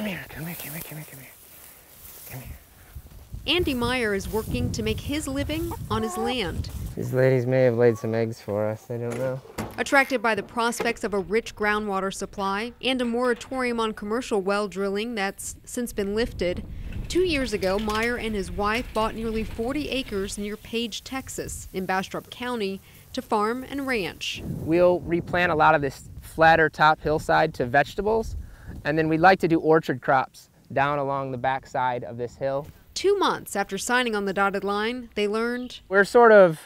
Come here, come here, come here, come here, come here. Come here. Andy Meyer is working to make his living on his land. These ladies may have laid some eggs for us, I don't know. Attracted by the prospects of a rich groundwater supply and a moratorium on commercial well drilling that's since been lifted, 2 years ago, Meyer and his wife bought nearly 40 acres near Page, Texas, in Bastrop County, to farm and ranch. We'll replant a lot of this flatter top hillside to vegetables, and then we'd like to do orchard crops down along the backside of this hill. 2 months after signing on the dotted line, they learned we're sort of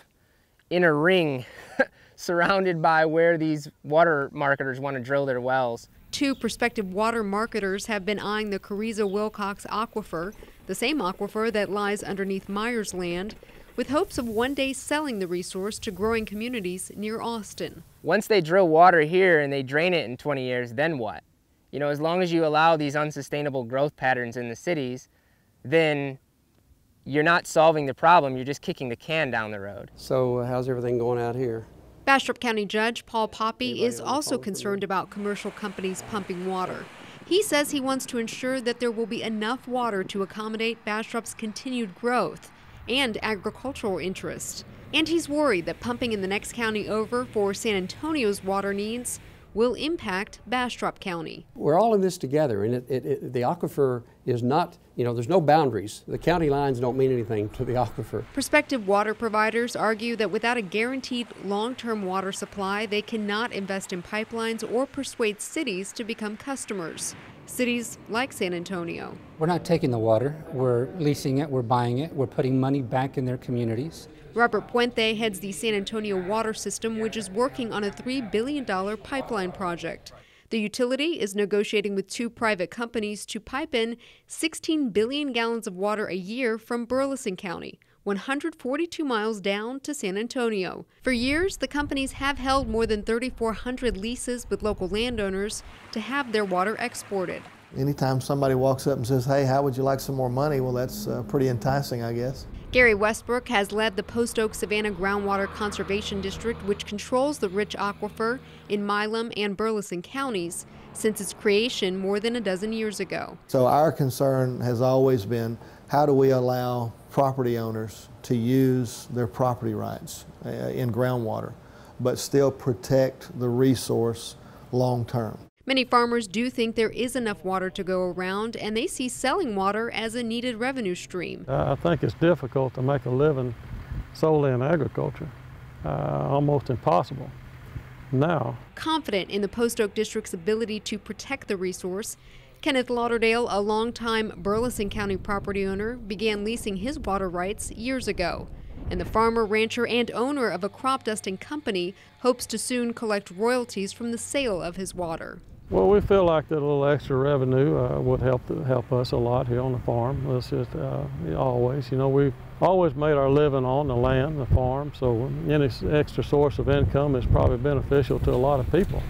in a ring surrounded by where these water marketers want to drill their wells. 2 prospective water marketers have been eyeing the Carrizo-Wilcox Aquifer, the same aquifer that lies underneath Meyer's land, with hopes of one day selling the resource to growing communities near Austin. Once they drill water here and they drain it in 20 years, then what? You know, as long as you allow these unsustainable growth patterns in the cities, then you're not solving the problem, you're just kicking the can down the road. So how's everything going out here? Bastrop County Judge Paul Poppy is also concerned about commercial companies pumping water. He says he wants to ensure that there will be enough water to accommodate Bastrop's continued growth and agricultural interest. And he's worried that pumping in the next county over for San Antonio's water needs will impact Bastrop County. We're all in this together, and the aquifer is not, there's no boundaries. The county lines don't mean anything to the aquifer. Prospective water providers argue that without a guaranteed long-term water supply, they cannot invest in pipelines or persuade cities to become customers. Cities like San Antonio. We're not taking the water, we're leasing it, we're buying it, we're putting money back in their communities. Robert Puente heads the San Antonio water system, which is working on a $3 billion pipeline project. The utility is negotiating with 2 private companies to pipe in 16 billion gallons of water a year from Burleson County, 142 miles down to San Antonio. For years, the companies have held more than 3,400 leases with local landowners to have their water exported. Anytime somebody walks up and says, hey, how would you like some more money? Well, that's pretty enticing, I guess. Gary Westbrook has led the Post Oak Savannah Groundwater Conservation District, which controls the rich aquifer in Milam and Burleson counties, since its creation more than a dozen years ago. So our concern has always been, how do we allow property owners to use their property rights in groundwater, but still protect the resource long term? Many farmers do think there is enough water to go around, and they see selling water as a needed revenue stream. I think it's difficult to make a living solely in agriculture, almost impossible now. Confident in the Post Oak District's ability to protect the resource, Kenneth Lauderdale, a longtime Burleson County property owner, began leasing his water rights years ago. And the farmer, rancher, and owner of a crop dusting company hopes to soon collect royalties from the sale of his water. Well, we feel like that a little extra revenue would help us a lot here on the farm. It's just always, we've always made our living on the land, the farm, so any extra source of income is probably beneficial to a lot of people,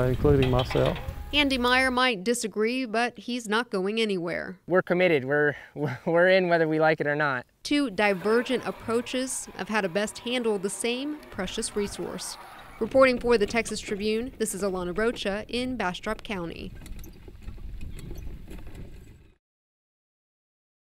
including myself. Andy Meyer might disagree, but he's not going anywhere. We're committed. We're in whether we like it or not. 2 divergent approaches of how to best handle the same precious resource. Reporting for the Texas Tribune, this is ALANA ROCHA in Bastrop County.